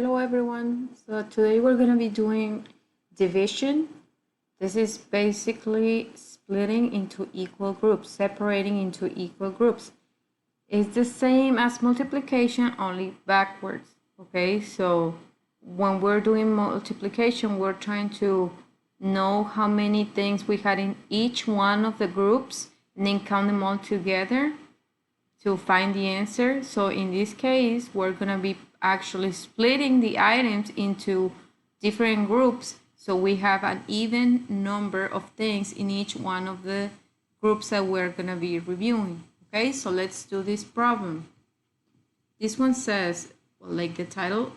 Hello everyone. So today we're going to be doing division. This is basically splitting into equal groups, separating into equal groups. It's the same as multiplication, only backwards. Okay, so when we're doing multiplication, we're trying to know how many things we had in each one of the groups and then count them all together to find the answer. So in this case, we're going to be actually splitting the items into different groups. So we have an even number of things in each one of the groups that we're going to be reviewing. Okay, so let's do this problem. This one says, well, like the title,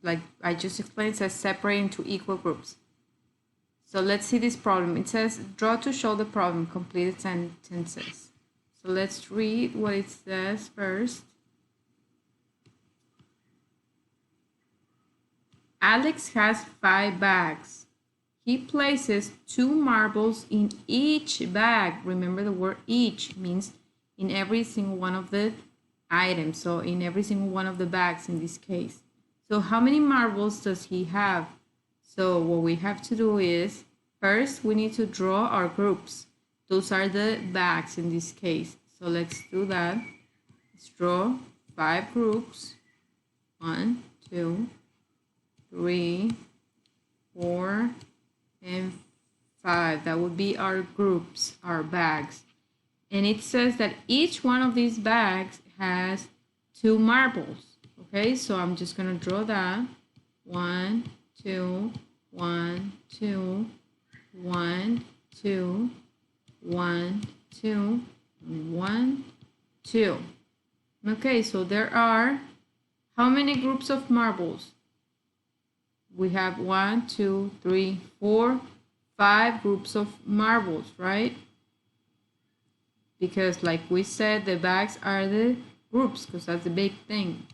like I just explained, says separate into equal groups. So let's see this problem. It says, draw to show the problem, completed sentences. So let's read what it says first. Alex has 5 bags. He places 2 marbles in each bag. Remember the word each means in every single one of the items. So in every single one of the bags in this case. So how many marbles does he have? So what we have to do is, first we need to draw our groups. Those are the bags in this case. So let's do that. Let's draw 5 groups. 1, 2, 3, 4, and 5. That would be our groups, our bags. And it says that each one of these bags has 2 marbles. Okay, so I'm just going to draw that. 1, 2, 1, 2, 1, 2, 1, 2, 1, 2. Okay, so there are how many groups of marbles? We have 1, 2, 3, 4, 5 groups of marbles, right? Because like we said, the bags are the groups, because that's the big thing.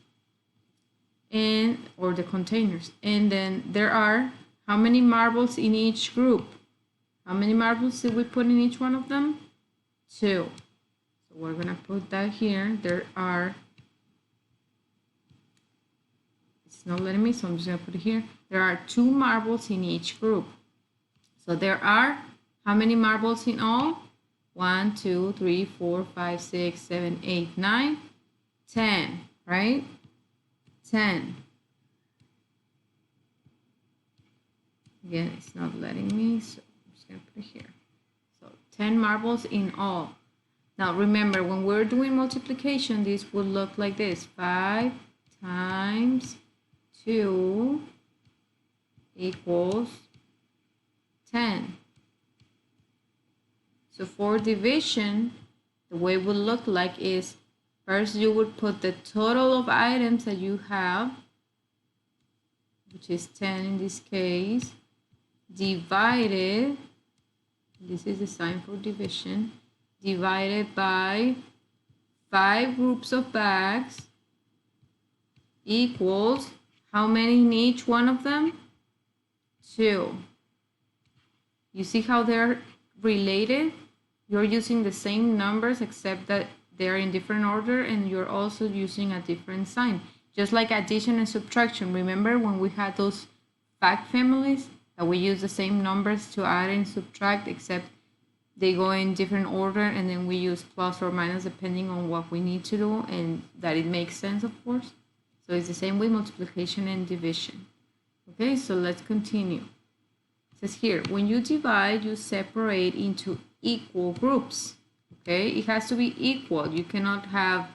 And or the containers. And then there are how many marbles in each group? How many marbles did we put in each one of them? 2. So we're gonna put that here. There are, it's not letting me, so I'm just gonna put it here. There are 2 marbles in each group. So there are how many marbles in all? 1, 2, 3, 4, 5, 6, 7, 8, 9, 10, right? 10. Again, it's not letting me, so I'm just gonna put it here. So 10 marbles in all. Now remember, when we're doing multiplication, this would look like this. 5 times 2 equals 10. So for division, the way it would look like is, first you would put the total of items that you have, which is 10 in this case, divided, this is the sign for division, divided by 5 groups of bags equals how many in each one of them? 2. You see how they're related? You're using the same numbers except that they're in different order, and you're also using a different sign. Just like addition and subtraction. Remember when we had those fact families that we use the same numbers to add and subtract, except they go in different order, and then we use plus or minus depending on what we need to do and that it makes sense, of course. So it's the same with multiplication and division. Okay, so let's continue. It says here, when you divide, you separate into equal groups. Okay, it has to be equal. You cannot have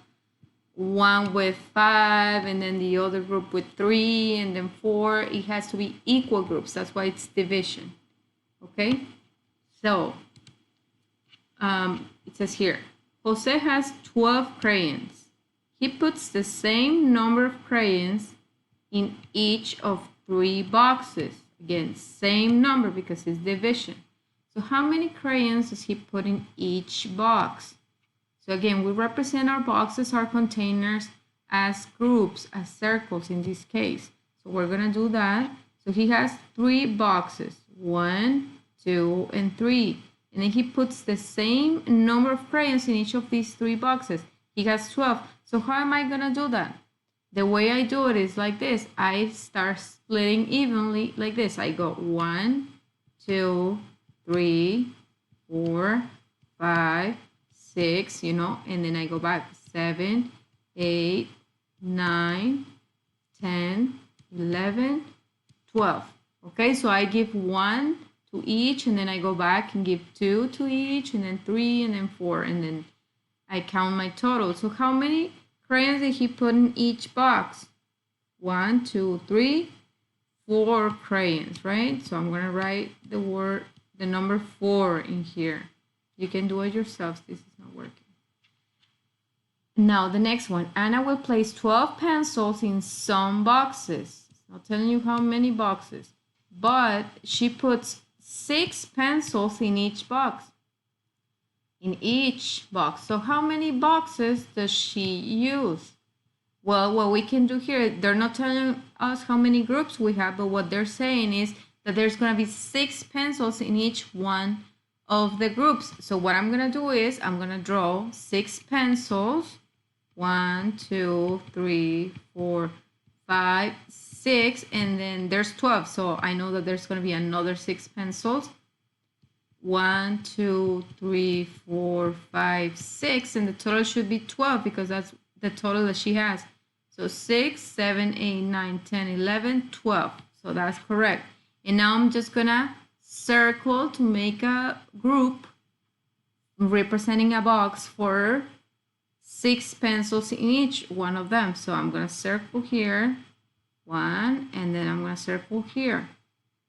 one with 5 and then the other group with 3 and then 4. It has to be equal groups. That's why it's division. Okay, so it says here, Jose has 12 crayons. He puts the same number of crayons in each of 3 boxes. Again, same number because it's division. So how many crayons does he put in each box? So again, we represent our boxes, our containers, as groups, as circles in this case. So we're gonna do that. So he has 3 boxes, 1, 2, and 3. And then he puts the same number of crayons in each of these 3 boxes. He has 12. So how am I gonna do that? The way I do it is like this. I start splitting evenly like this. I go 1, 2, 3, 4, 5, 6, you know, and then I go back 7, 8, 9, 10, 11, 12. Okay, so I give 1 to each, and then I go back and give 2 to each, and then 3, and then 4, and then I count my total. So how many crayons did he put in each box? 1, 2, 3, 4 crayons, right? So I'm gonna write the number 4 in here. You can do it yourself. This is not working. Now the next one. Anna will place 12 pencils in some boxes. It's not telling you how many boxes, but she puts 6 pencils in each box. So how many boxes does she use? Well, what we can do here, they're not telling us how many groups we have, but what they're saying is that there's going to be 6 pencils in each one of the groups. So what I'm going to do is I'm going to draw 6 pencils. 1, 2, 3, 4, 5, 6, and then there's 12. So I know that there's going to be another 6 pencils. 1, 2, 3, 4, 5, 6, and the total should be 12 because that's the total that she has. So 6, 7, 8, 9, 10, 11, 12. So that's correct. And now I'm just gonna circle to make a group representing a box for 6 pencils in each one of them. So I'm gonna circle here 1, and then I'm gonna circle here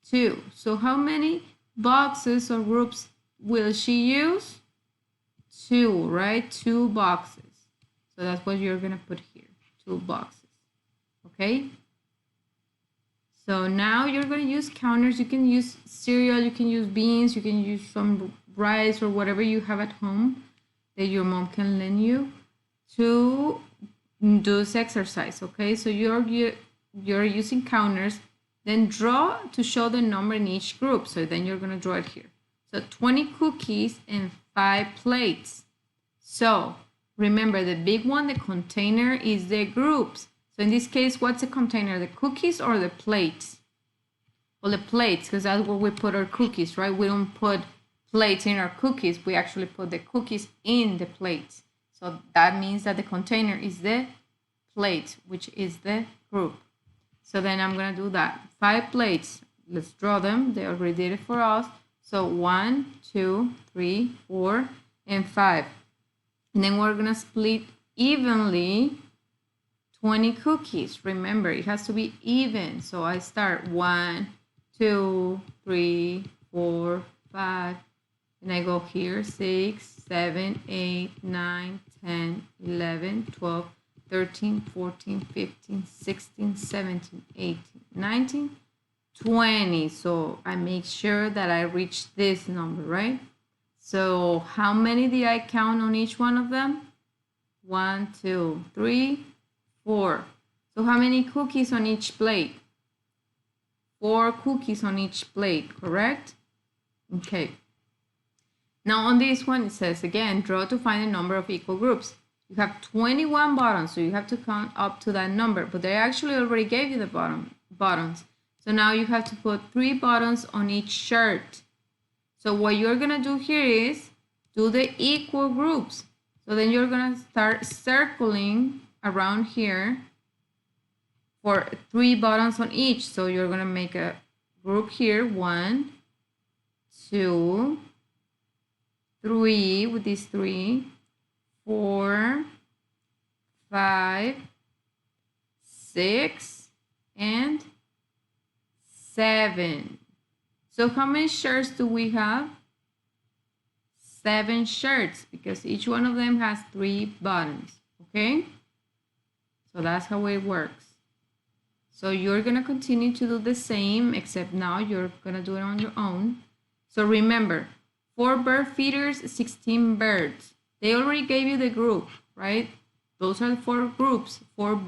2. So how many boxes or groups will she use? 2, right? 2 boxes. So that's what you're gonna put here, 2 boxes. Okay, so now you're gonna use counters. You can use cereal, you can use beans, you can use some rice or whatever you have at home that your mom can lend you to do this exercise. Okay, so you're using counters. Then draw to show the number in each group. So then you're going to draw it here. So 20 cookies and 5 plates. So remember, the big one, the container, is the groups. So in this case, what's the container? The cookies or the plates? Well, the plates, because that's where we put our cookies, right? We don't put plates in our cookies. We actually put the cookies in the plates. So that means that the container is the plate, which is the group. So then I'm going to do that. 5 plates. Let's draw them. They already did it for us. So 1, 2, 3, 4, and 5. And then we're going to split evenly 20 cookies. Remember, it has to be even. So I start 1, 2, 3, 4, 5. And I go here 6, 7, 8, 9, 10, 11, 12, 13, 14, 15, 16, 17, 18, 19, 20. So I make sure that I reach this number, right? So how many did I count on each one of them? 1, 2, 3, 4. So how many cookies on each plate? 4 cookies on each plate, correct? Okay. Now on this one, it says again, draw to find the number of equal groups. You have 21 buttons, so you have to count up to that number, but they actually already gave you the buttons. So now you have to put 3 buttons on each shirt. So what you're gonna do here is do the equal groups. So then you're gonna start circling around here for 3 buttons on each. So you're gonna make a group here, 1, 2, 3 with these 3, 4, 5, 6, and 7. So how many shirts do we have? 7 shirts, because each one of them has 3 buttons, okay? So that's how it works. So you're gonna continue to do the same, except now you're gonna do it on your own. So remember, 4 bird feeders, 16 birds. They already gave you the group, right? Those are the 4 groups, 4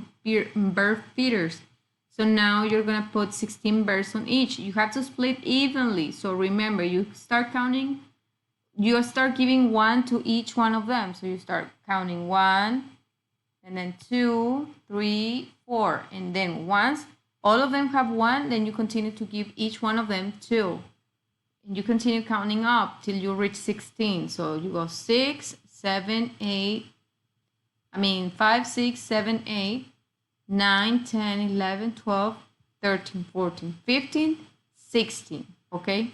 bird feeders. So now you're gonna put 16 birds on each. You have to split evenly. So remember, you start counting, you start giving 1 to each one of them. So you start counting 1, and then 2, 3, 4. And then once all of them have 1, then you continue to give each one of them 2. And you continue counting up till you reach 16. So you go 6, 7, 8, 5, 6, 7, 8, 9, 10, 11, 12, 13, 14, 15, 16, okay?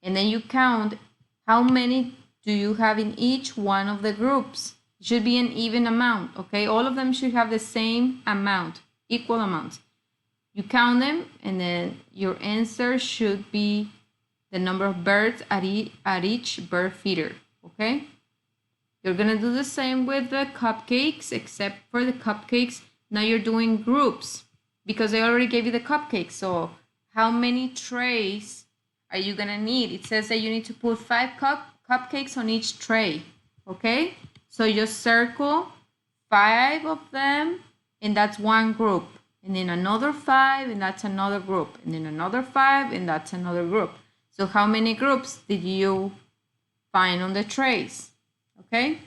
And then you count how many do you have in each one of the groups. It should be an even amount, okay? All of them should have the same amount, equal amounts. You count them, and then your answer should be the number of birds at each bird feeder, okay? You're gonna do the same with the cupcakes, except for the cupcakes, now you're doing groups because they already gave you the cupcakes. So how many trays are you gonna need? It says that you need to put 5 cupcakes on each tray, okay? So just circle 5 of them, and that's one group. And then another 5, and that's another group. And then another 5, and that's another group. So how many groups did you find on the trays? Okay?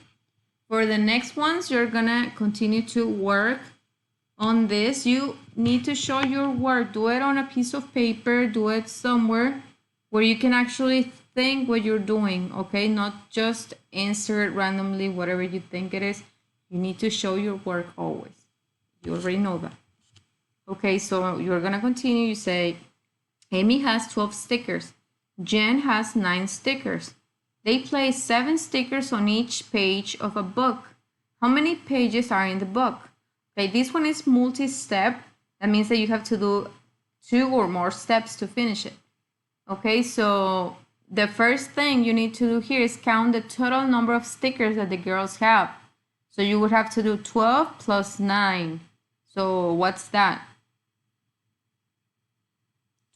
For the next ones, you're gonna continue to work on this. You need to show your work. Do it on a piece of paper. Do it somewhere where you can actually think what you're doing, okay? Not just answer it randomly, whatever you think it is. You need to show your work always. You already know that. Okay, so you're gonna continue. You say, Amy has 12 stickers. Jen has 9 stickers. They place 7 stickers on each page of a book. How many pages are in the book? Okay, this one is multi-step. That means that you have to do 2 or more steps to finish it. Okay, so the first thing you need to do here is count the total number of stickers that the girls have. So you would have to do 12 plus 9. So what's that?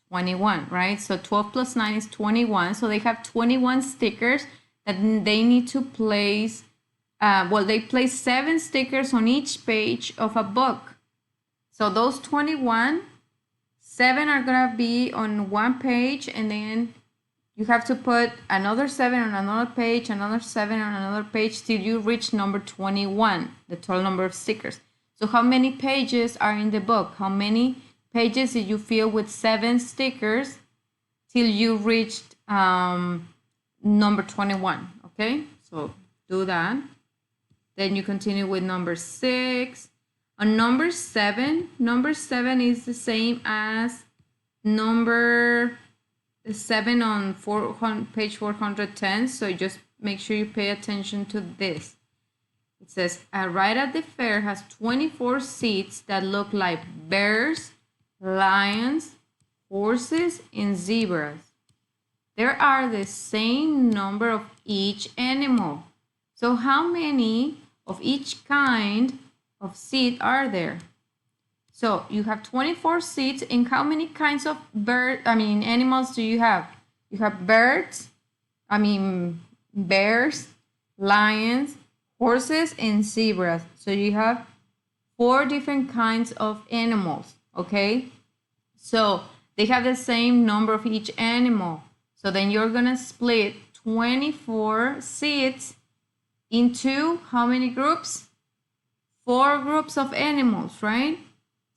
21, right? So 12 plus 9 is 21. So they have 21 stickers that they need to place. They place 7 stickers on each page of a book. So those 21, 7 are gonna be on one page, and then you have to put another 7 on another page, another 7 on another page till you reach number 21, the total number of stickers. So how many pages are in the book? How many pages did you fill with 7 stickers till you reached number 21? Okay, so do that. Then you continue with number 6. On number 7 is the same as number 7 on page 410. So just make sure you pay attention to this. It says, a ride at the fair has 24 seats that look like bears, lions, horses, and zebras. There are the same number of each animal. So how many of each kind of seat are there? So you have 24 seats, and how many kinds of animals do you have? You have bears, lions, horses, and zebras. So you have 4 different kinds of animals, okay? So they have the same number of each animal. So then you're gonna split 24 seats into how many groups? 4 groups of animals, right?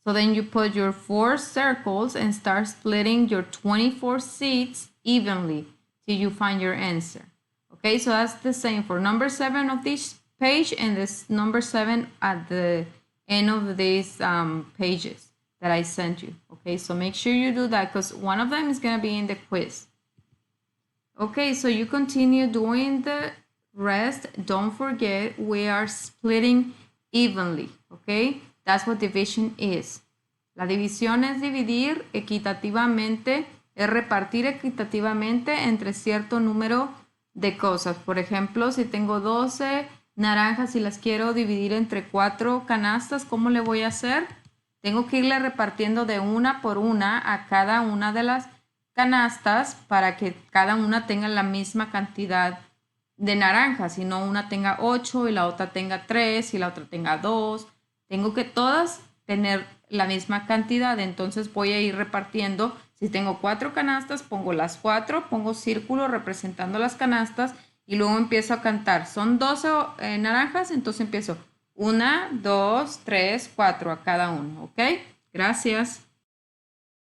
So then you put your 4 circles and start splitting your 24 seats evenly till you find your answer. Okay, so that's the same for number 7 of this page and this number 7 at the end of these pages that I sent you. Okay, so make sure you do that because one of them is going to be in the quiz. Okay, so you continue doing the rest. Don't forget, we are splitting evenly, okay? That's what division is. La división es dividir equitativamente, es repartir equitativamente entre cierto número de cosas. Por ejemplo, si tengo 12 naranjas y las quiero dividir entre 4 canastas, ¿cómo le voy a hacer? Tengo que irle repartiendo de una por una a cada una de las canastas para que cada una tenga la misma cantidad de naranjas, si no una tenga 8 y la otra tenga 3 y la otra tenga 2. Tengo que todas tener la misma cantidad, entonces voy a ir repartiendo. Si tengo 4 canastas, pongo las 4, pongo círculo representando las canastas y luego empiezo a cantar. Son 12 naranjas, entonces empiezo 1, 2, 3, 4 a cada uno, ¿ok? Gracias.